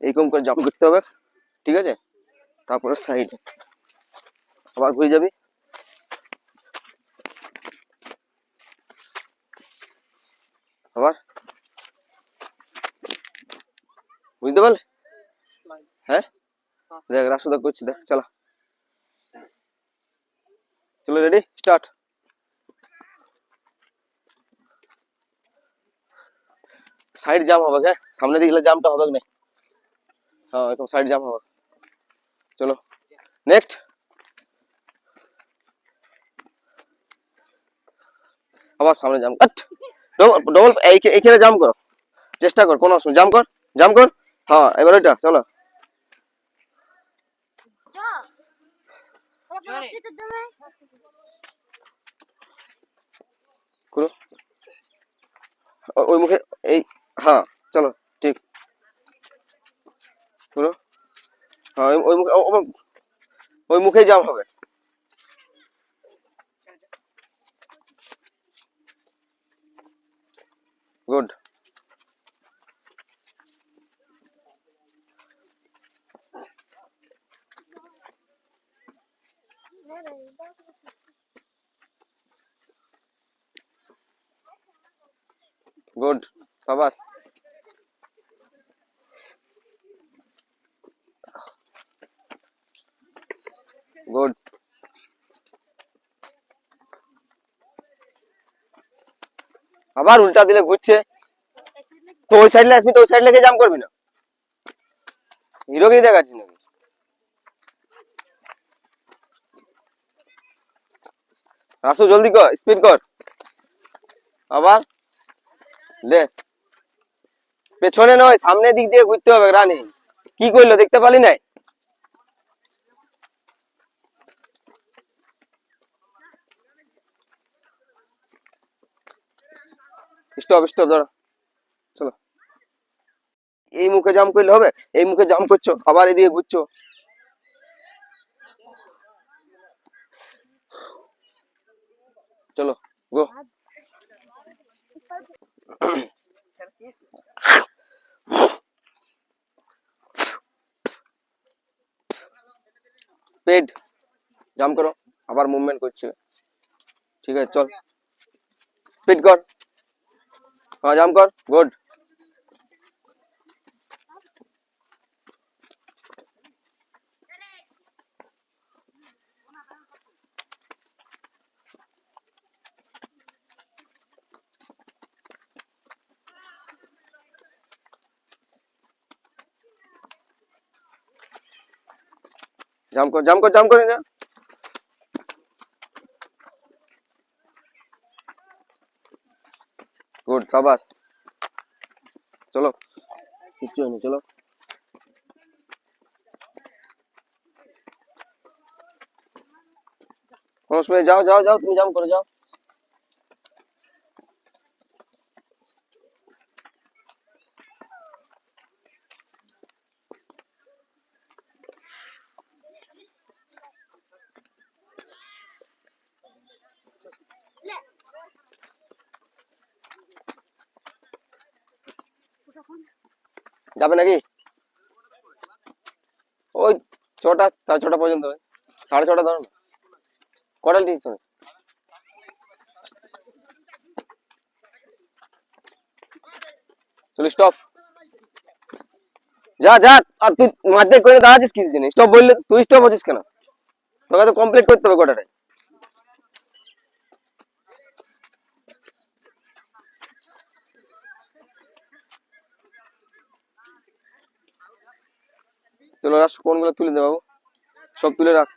এইরকম করে জাম্প করতে হবে, ঠিক আছে? তারপরে সাইডে আবার ঘুরে যাবি, আবার, বুঝতে পারলে? হ্যাঁ দেখ রাসুদা করছি, দেখ চলো চলো, রেডি স্টার্ট। সাইড জাম হবে, হ্যাঁ সামনে দিকে গেলে জামটা হবে না, হ্যাঁ এরকম সাইড জাম হবে। চলো নেক্সট, আবার সামনে জাম কাট, ডবল এইখানে জাম করো, চেষ্টা কর, কোনো অসুবিধা, জাম কর, জাম কর, হ্যাঁ এবার ওইটা চলো করো, ওই মুখে এই, হ্যাঁ চলো ঠিক করো, হ্যাঁ ওই মুখে ওই মুখেই জাম হবে। গুড, গুড, সাবাস, গুড। আবার উল্টা দিলে ঘুরছে, তো ওই সাইডে আসবি, তো ওই সাইড লেগে জাম করবি না, হিরোকেই দেখাচ্ছি নাকি? রাসু জলদি কর, স্পিড কর, আবার দে, পেছনে নয় সামনের দিক দিয়ে ঘুরতে হবে রানী, কি করলো দেখতে পালি নাই? স্টপ স্টপ, ধরো চলো, এই মুখে জাম করলে হবে, এই মুখে জাম করছো আবার এদিকে ঘুরছো, চলো গো, স্পিড জাম করো, আবার মুভমেন্ট করছে, ঠিক আছে চল, স্পিড কর, হ্যাঁ জাম কর, গুড, জাম কর, জাম কর, জাম করে না, গুড সাবাস, চলো কিচ্ছু হয়নি, চলো কোনো সময়, যাও যাও যাও, তুমি জাম করে যাও, যাবে নাকি? ওই ছটা, সাড়ে ছটা পর্যন্ত, সাড়ে ছটা ধরো না, কটাল দিচ্ছ, চলো স্টপ, যা যা, আর তুই মাঝে করে দাঁড়াচ্ছিস কিছু দিন, স্টপ বললে তুই স্টপ হচ্ছিস কেন? তোকে তো কমপ্লিট করতে হবে গোটাটাই। চলো রাস, কোনগুলো তুলে দে বাবু, সব তুলে রাখ।